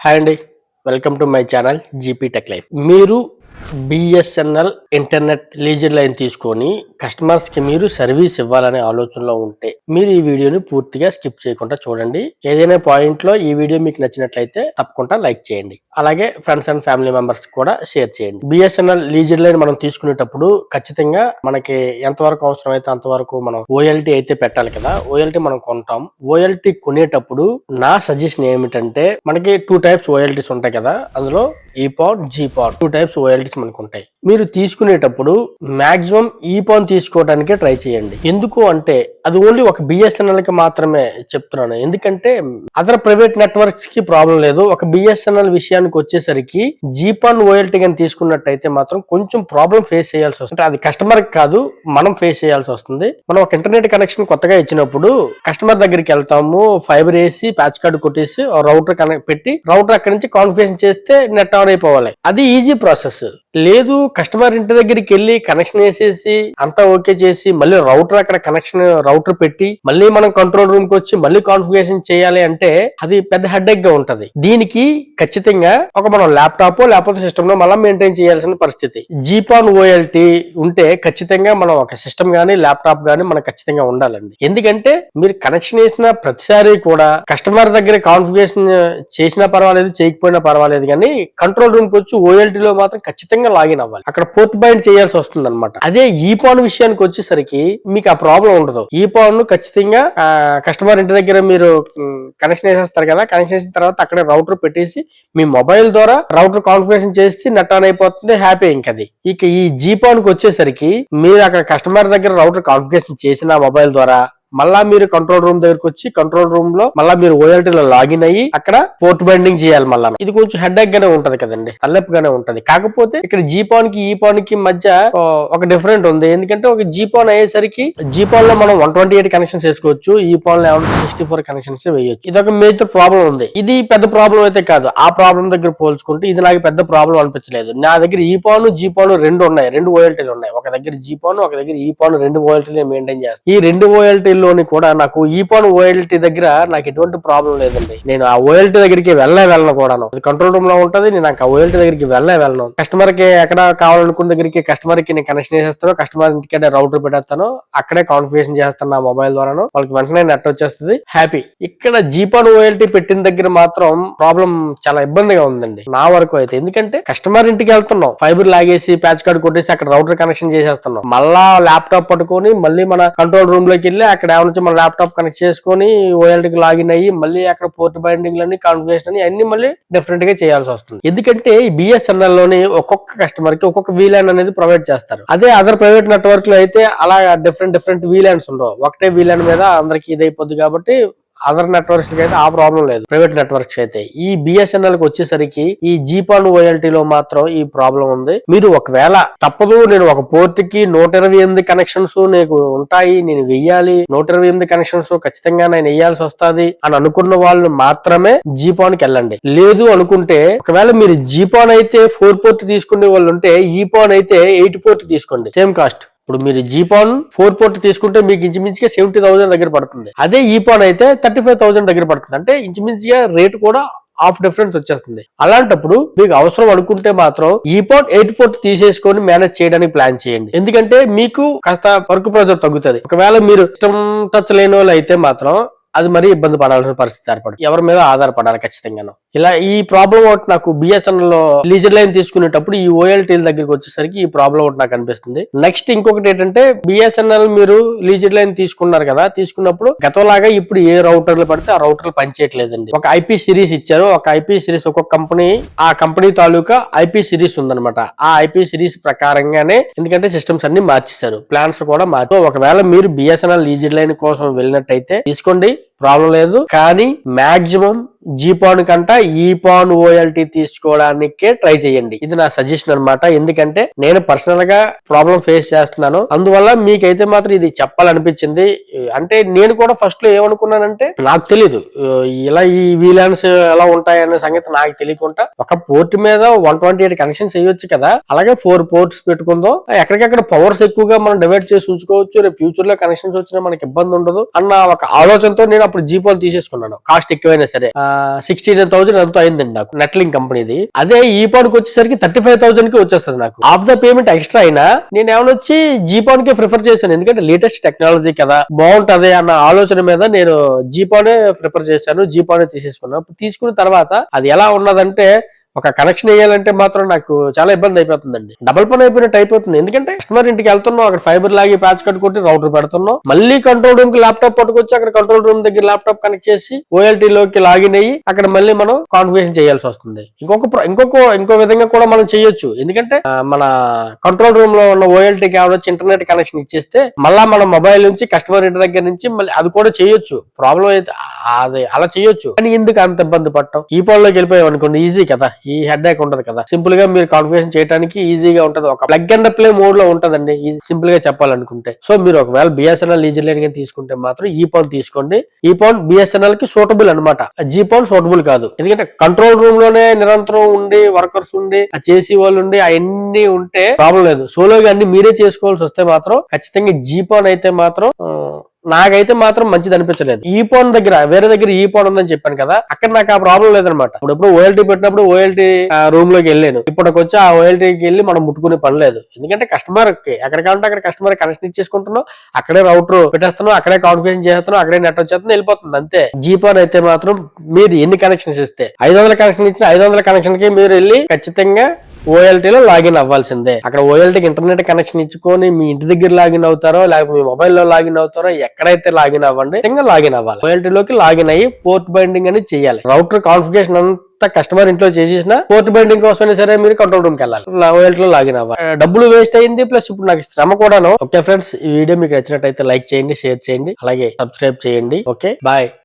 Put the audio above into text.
Hi అండి. Welcome to my channel GP tech life. మీరు BSNL internet leisure line తీసుకొని కస్టమర్స్కి మీరు సర్వీస్ ఇవ్వాలనే ఆలోచనలో ఉంటే మీరు ఈ వీడియోని పూర్తిగా స్కిప్ చేయకుండా చూడండి. ఏదైనా పాయింట్లో ఈ వీడియో మీకు నచ్చినట్లయితే తప్పకుండా లైక్ చేయండి. అలాగే ఫ్రెండ్స్ అండ్ ఫ్యామిలీ మెంబర్స్ కూడా షేర్ చేయండి. బిఎస్ఎన్ఎల్ లీజర్ లైన్ మనం తీసుకునేటప్పుడు ఖచ్చితంగా మనకి ఎంతవరకు అవసరం అయితే అంతవరకు మనం ఓఎల్టీ అయితే పెట్టాలి కదా. ఓఎల్టీ మనం కొంటాం. ఓఎల్టీ కొనేటప్పుడు నా సజెషన్ ఏమిటంటే మనకి 2 టైప్స్ ఓఎల్టీస్ ఉంటాయి కదా. అందులో ఈపాన్, జీపాన్ 2 టైప్స్ ఓఎల్టీస్ మనకు ఉంటాయి. మీరు తీసుకునేటప్పుడు మాక్సిమం ఈపాన్ తీసుకోవడానికే ట్రై చేయండి. ఎందుకు అంటే అది ఓన్లీ ఒక బిఎస్ఎన్ఎల్ కి మాత్రమే చెప్తున్నాను. ఎందుకంటే అదర్ ప్రైవేట్ నెట్వర్క్స్ కి ప్రాబ్లం లేదు. ఒక బిఎస్ఎన్ఎల్ విషయానికి వచ్చేసరికి జీపాన్ ఓఎల్టీ కానీ తీసుకున్నట్టయితే మాత్రం కొంచెం ప్రాబ్లం ఫేస్ చేయాల్సి వస్తుంది. అది కస్టమర్ కాదు, మనం ఫేస్ చేయాల్సి వస్తుంది. మనం ఒక ఇంటర్నెట్ కనెక్షన్ కొత్తగా ఇచ్చినప్పుడు కస్టమర్ దగ్గరికి వెళ్తాము, ఫైబర్ వేసి ప్యాచ్ కార్డు కొట్టేసి రౌటర్ కనెక్ట్ పెట్టి రౌటర్ అక్కడి నుంచి కాన్ఫిగరేషన్ చేస్తే నెట్ ఆన్ అయిపోవాలి. అది ఈజీ ప్రాసెస్. లేదు, కస్టమర్ ఇంటి దగ్గరికి వెళ్ళి కనెక్షన్ వేసేసి అంతా ఓకే చేసి మళ్ళీ రౌటర్ అక్కడ కనెక్షన్ రౌటర్ పెట్టి మళ్ళీ మనం కంట్రోల్ రూమ్ కి వచ్చి మళ్ళీ కాన్ఫిగరేషన్ చేయాలి అంటే అది పెద్ద హెడేక్ గా ఉంటది. దీనికి ఖచ్చితంగా ఒక మనం ల్యాప్టాప్ లేకపోతే సిస్టమ్ లో మళ్ళీ మెయింటైన్ చేయాల్సిన పరిస్థితి. జీపాన్ ఓఎల్టీ ఉంటే ఖచ్చితంగా మనం ఒక సిస్టమ్ గానీ ల్యాప్టాప్ గానీ మనకు ఖచ్చితంగా ఉండాలండి. ఎందుకంటే మీరు కనెక్షన్ వేసిన ప్రతిసారి కూడా కస్టమర్ దగ్గర కాన్ఫిగరేషన్ చేసినా పర్వాలేదు, చేయకపోయినా పర్వాలేదు, కానీ కంట్రోల్ రూమ్ కి వచ్చి ఓఎల్టీ లో మాత్రం ఖచ్చితంగా లాగిన్ అవ్వాలి. అక్కడ పోర్ట్ బైండ్ చేయాల్సి వస్తుంది అనమాట. అదే ఈపాన్ విషయానికి వచ్చేసరికి మీకు ఆ ప్రాబ్లం ఉండదు. ఈపాన్ ఖచ్చితంగా కస్టమర్ ఇంటి దగ్గర మీరు కనెక్షన్ వేసేస్తారు కదా. కనెక్షన్ వేసిన తర్వాత అక్కడ రౌటర్ పెట్టేసి మీ మొబైల్ ద్వారా రౌటర్ కాన్ఫిగరేషన్ చేసి నెట్ ఆన్ అయిపోతుంది, హ్యాపీ. ఇంకది ఇక ఈ జీపాన్ కి వచ్చేసరికి మీరు అక్కడ కస్టమర్ దగ్గర రౌటర్ కాన్ఫిగరేషన్ చేసిన మొబైల్ ద్వారా మళ్ళా మీరు కంట్రోల్ రూమ్ దగ్గరకు వచ్చి కంట్రోల్ రూమ్ లో మళ్ళీ మీరు ఓఎల్టీ లో లాగిన్ అయ్యి అక్కడ పోర్ట్ బైండింగ్ చేయాలి. మళ్ళా ఇది కొంచెం హెడేక్ గానే ఉంటది కదండి, తలనొప్పిగానే ఉంటది. కాకపోతే ఇక్కడ జీపాన్ కి ఈపాన్ కి మధ్య ఒక డిఫరెంట్ ఉంది. ఎందుకంటే ఒక జీపాన్ అయ్యేసరికి జీపాన్ లో మనం 128 కనెక్షన్స్ వేసుకోవచ్చు, ఈపాన్ లో 64 కనెక్షన్స్ వేయొచ్చు. ఇది ఒక మేజర్ ప్రాబ్లం ఉంది. ఇది పెద్ద ప్రాబ్లం అయితే కాదు. ఆ ప్రాబ్లం దగ్గర పోల్చుకుంటే ఇది నాకు పెద్ద ప్రాబ్లం అనిపించలేదు. నా దగ్గర ఈపాన్ జీపాన్ 2 ఉన్నాయి, 2 ఓఎల్టీలు ఉన్నాయి. ఒక దగ్గర జీపాన్, ఒక దగ్గర ఈపాన్, 2 ఓఎల్టీలు మెయింటైన్ చేస్తాను. ఈ 2 ఓఎల్టీ లోని కూడా నాకు ఈపాన్ ఓఎల్టీ దగ్గర నాకు ఎటువంటి ప్రాబ్లం లేదండి. నేను ఆ ఓఎల్టీ దగ్గరికి వెళ్ళను కూడాను. అది కంట్రోల్ రూమ్ లో ఉంటది. నేను ఆ ఓఎల్టీ దగ్గరికి వెళ్ళను. కస్టమర్ కి ఎక్కడ కావాలనుకున్న దగ్గరికి కస్టమర్ కి నేను కనెక్షన్ చేసేస్తాను. కస్టమర్ ఇంటికి రౌటర్ పెట్టేస్తాను, అక్కడే కాన్ఫిగరేషన్ చేస్తాను నా మొబైల్ ద్వారాను. వాళ్ళకి వెంటనే నెట్ వచ్చేస్తుంది, హ్యాపీ. ఇక్కడ జీపాన్ ఓఎల్టీ పెట్టిన దగ్గర మాత్రం ప్రాబ్లం చాలా ఇబ్బందిగా ఉందండి నా వరకు అయితే. ఎందుకంటే కస్టమర్ ఇంటికి వెళ్తున్నాం, ఫైబర్ లాగేసి ప్యాచ్ కార్డు కొట్టేసి అక్కడ రౌటర్ కనెక్షన్ చేసేస్తున్నాం. మళ్ళా ల్యాప్టాప్ పట్టుకొని మళ్ళీ మన కంట్రోల్ రూమ్ లోకి వెళ్ళి అక్కడ మన ల్యాప్టాప్ కనెక్ట్ చేసుకుని ఓఎల్టీకి లాగిన్ అయ్యి మళ్ళీ అక్కడ పోర్ట్ బైండింగ్ లని కాన్ఫిగరేషన్ అని అన్ని మళ్ళీ డిఫరెంట్ గా చేయాల్సి వస్తుంది. ఎందుకంటే ఈ బిఎస్ఎన్ఎల్ లోని ఒక్కొక్క కస్టమర్ కి ఒక్కొక్క వీలాన్ అనేది ప్రొవైడ్ చేస్తారు. అదే అదర్ ప్రైవేట్ నెట్వర్క్ లో అయితే అలా డిఫరెంట్ వీలాన్స్ ఉండవు. ఒకటే వీలాన్ మీద అందరికి ఇదైపోద్ది. కాబట్టి అదర్ నెట్వర్క్స్ కి అయితే ఆ ప్రాబ్లం లేదు, ప్రైవేట్ నెట్వర్క్స్ అయితే. ఈ బిఎస్ఎన్ఎల్ కి వచ్చేసరికి ఈ జీపాన్ ఓఎల్టీ లో మాత్రం ఈ ప్రాబ్లం ఉంది. మీరు ఒకవేళ తప్పదు, నేను ఒక పోర్ట్ కి 128 కనెక్షన్స్ నీకు ఉంటాయి, నేను వెయ్యాలి, 128 కనెక్షన్స్ ఖచ్చితంగా నేను వెయ్యాల్సి వస్తుంది అని అనుకున్న వాళ్ళు మాత్రమే జీపాన్ కి వెళ్ళండి. లేదు అనుకుంటే ఒకవేళ మీరు జీపాన్ అయితే 4 పోర్ట్ తీసుకునే వాళ్ళు ఉంటే ఈపాన్ అయితే 8 పోర్ట్ తీసుకోండి, సేమ్ కాస్ట్. ఇప్పుడు మీరు జీపాన్ 4 పోర్ట్ తీసుకుంటే మీకు ఇంచుమించుగా 70,000 దగ్గర పడుతుంది. అదే ఈపాన్ అయితే 35,000 దగ్గర పడుతుంది. అంటే ఇంచుమించుగా రేట్ కూడా హాఫ్ డిఫరెన్స్ వచ్చేస్తుంది. అలాంటప్పుడు మీకు అవసరం అనుకుంటే మాత్రం ఈపాన్ 8 పోర్ట్ తీసేసుకొని మేనేజ్ చేయడానికి ప్లాన్ చేయండి. ఎందుకంటే మీకు కాస్త వర్క్ ప్రెజర్ తగ్గుతుంది. ఒకవేళ మీరు సిస్టమ్ టచ్ లేని వాళ్ళు అయితే మాత్రం అది మరీ ఇబ్బంది పడాల్సిన పరిస్థితి ఏర్పడుతుంది. ఎవరి మీద ఆధారపడాలి ఖచ్చితంగాను. ఇలా ఈ ప్రాబ్లం ఒకటి నాకు బిఎస్ఎన్ఎల్ లో లీజర్ లైన్ తీసుకునేటప్పుడు ఈ ఓఎల్టీల దగ్గరికి వచ్చేసరికి ఈ ప్రాబ్లం ఒకటి నాకు అనిపిస్తుంది. నెక్స్ట్ ఇంకొకటి ఏంటంటే బిఎస్ఎన్ఎల్ మీరు లీజర్ లైన్ తీసుకున్నారు కదా, తీసుకున్నప్పుడు గతంలాగా ఇప్పుడు ఏ రౌటర్లు పడితే ఆ రౌటర్లు పనిచేయట్లేదండి. ఒక ఐపీ సిరీస్ ఇచ్చారు. ఒక ఐపీ సిరీస్ ఒక్కొక్క కంపెనీ, ఆ కంపెనీ తాలూకా ఐపీ సిరీస్ ఉందన్నమాట. ఆ ఐపీ సిరీస్ ప్రకారంగానే ఎందుకంటే సిస్టమ్స్ అన్ని మార్చేశారు, ప్లాన్స్ కూడా మార్చారు. ఒకవేళ మీరు బిఎస్ఎన్ఎల్ లీజర్ లైన్ కోసం వెళ్ళినట్టయితే తీసుకోండి, ప్రాబ్లం లేదు. కానీ మాక్సిమం జీపాన్ కంట ఈపాన్ ఓఎల్టీ తీసుకోవడానికే ట్రై చేయండి. ఇది నా సజెషన్ అన్నమాట. ఎందుకంటే నేను పర్సనల్ గా ప్రాబ్లం ఫేస్ చేస్తున్నాను, అందువల్ల మీకైతే మాత్రం ఇది చెప్పాలనిపించింది. అంటే నేను కూడా ఫస్ట్ లో ఏమనుకున్నానంటే నాకు తెలీదు ఇలా ఈ వీలాన్స్ ఎలా ఉంటాయనే సంగతి నాకు తెలియకుండా ఒక పోర్ట్ మీద 128 కనెక్షన్స్ వేయొచ్చు కదా, అలాగే 4 పోర్ట్స్ పెట్టుకుందాం, ఎక్కడికక్కడ పవర్స్ ఎక్కువగా మనం డివైడ్ చేసి ఉంచుకోవచ్చు, రేపు ఫ్యూచర్ లో కనెక్షన్స్ వచ్చినా మనకి ఇబ్బంది ఉండదు అన్న ఒక ఆలోచనతో నేను అప్పుడు జీపాన్ తీసేసుకున్నాను. కాస్ట్ ఎక్కువైనా సరే 69,000 ఎంతో అయిందండి నాకు నెట్లింక్ కంపెనీది. అదే ఈపాన్ కి వచ్చేసరికి 35,000 కి వచ్చేస్తుంది నాకు. ఆఫ్ ద పేమెంట్ ఎక్స్ట్రా అయినా నేను ఏమనొచ్చి జీపాన్ కి ప్రిఫర్ చేశాను, ఎందుకంటే లేటెస్ట్ టెక్నాలజీ కదా, బాగుంటది అన్న ఆలోచన మీద నేను జీపానే ప్రిఫర్ చేశాను, జీపానే తీసేసుకున్నాను. తీసుకున్న తర్వాత అది ఎలా ఉన్నదంటే ఒక కనెక్షన్ వేయాలంటే మాత్రం నాకు చాలా ఇబ్బంది అయిపోతుందండి. డబుల్ పని అయిపోయినట్టు అయిపోతుంది. ఎందుకంటే కస్టమర్ ఇంటికి వెళ్తున్నాం, అక్కడ ఫైబర్ లాగి ప్యాచ్ కట్టుకుంటే రౌటర్ పెడుతున్నాం, మళ్ళీ కంట్రోల్ రూమ్ కి ల్యాప్టాప్ పట్టుకొచ్చి అక్కడ కంట్రోల్ రూమ్ దగ్గర ల్యాప్టాప్ కనెక్ట్ చేసి OLT లోకి లాగిన్ అయ్యి అక్కడ మళ్ళీ మనం కాన్ఫిగరేషన్ చేయాల్సి వస్తుంది. ఇంకో విధంగా కూడా మనం చేయొచ్చు. ఎందుకంటే మన కంట్రోల్ రూమ్ లో ఉన్న OLT కి వచ్చి ఇంటర్నెట్ కనెక్షన్ ఇచ్చేస్తే మళ్ళా మన మొబైల్ నుంచి కస్టమర్ ఇంటి దగ్గర నుంచి మళ్ళీ అది కూడా చేయొచ్చు. ప్రాబ్లం అయితే అది అలా చేయొచ్చు. కానీ ఎందుకు అంత ఇబ్బంది పడటం? ఈ లోకి వెళ్ళిపోయాం అనుకోండి, ఈజీ కదా, ఈ హెడ్ ఏక్ ఉంటది కదా, సింపుల్ గా మీరు కాన్ఫిగరేషన్ చేయడానికి ఈజీగా ఉంటది. ఒక ప్లగ్ అండ్ ప్లే మోడ్ లో ఉంటదండి సింపుల్ గా చెప్పాలనుకుంటే. సో మీరు ఒకవేళ BSNL లీజర్ లైన్ తీసుకుంటే మాత్రం ఈ ఫోన్ తీసుకోండి. ఈ ఫోన్ BSNL కి సూటబుల్ అనమాట, జీ ఫోన్ సూటబుల్ కాదు. ఎందుకంటే కంట్రోల్ రూమ్ లోనే నిరంతరం ఉండి వర్కర్స్ ఉండి చేసి వాళ్ళు ఉండి అవన్నీ ఉంటే ప్రాబ్లం లేదు. సోలోగా అన్ని మీరే చేసుకోవాల్సి వస్తే మాత్రం ఖచ్చితంగా జీ ఫోన్ అయితే మాత్రం నాకైతే మాత్రం మంచిది అనిపించలేదు. ఈ ఫోన్ దగ్గర వేరే దగ్గర ఈ ఫోన్ ఉందని చెప్పాను కదా, అక్కడ నాకు ఆ ప్రాబ్లం లేదనమాట. ఇప్పుడు OLT పెట్టినప్పుడు OLT రూమ్ లోకి వెళ్ళాను, ఇప్పటికి వచ్చి ఆ OLT కి వెళ్ళి మనం ముట్టుకునే పని లేదు. ఎందుకంటే కస్టమర్ కి ఎక్కడ కావాలంటే అక్కడ కస్టమర్ కనెక్షన్ ఇచ్చేసుకుంటున్నాం, అక్కడే రౌటర్ పెట్టేస్తున్నాం, అక్కడే కాన్ఫిగరేషన్ చేస్తున్నాం, అక్కడే నెట్ వచ్చేస్తుంది, వెళ్ళిపోతుంది అంతే. జీ ఫోన్ అయితే మాత్రం మీరు ఎన్ని కనెక్షన్స్ ఇస్తే 500 కనెక్షన్ ఇచ్చిన 500 కనెక్షన్ కి మీరు వెళ్ళి ఖచ్చితంగా OLT లో లాగిన్ అవ్వాల్సిందే. అక్కడ OLT కి ఇంటర్నెట్ కనెక్షన్ ఇచ్చుకొని మీ ఇంటి దగ్గర లాగిన్ అవుతారో లేకపోతే మీ మొబైల్ లో లాగిన్ అవుతారో ఎక్కడైతే లాగిన్ అవ్వండి, లాగిన్ అవ్వాలి. OLT లోకి లాగిన్ అయ్యి పోర్ట్ బైండింగ్ అని చేయాలి. రౌటర్ కాన్ఫిగరేషన్ అంతా కస్టమర్ ఇంట్లో చేసేసిన పోర్ట్ బైండింగ్ కోసమైనా సరే మీరు కంట్రోల్ రూమ్ కి వెళ్ళాలి, OLT లో లాగిన్ అవ్వాలి. డబ్బులు వేస్ట్ అయింది, ప్లస్ ఇప్పుడు నాకు శ్రమ కూడాను. ఓకే ఫ్రెండ్స్, ఈ వీడియో మీకు నచ్చినట్టయితే లైక్ చేయండి, షేర్ చేయండి, అలాగే సబ్స్క్రైబ్ చేయండి. Okay, bye.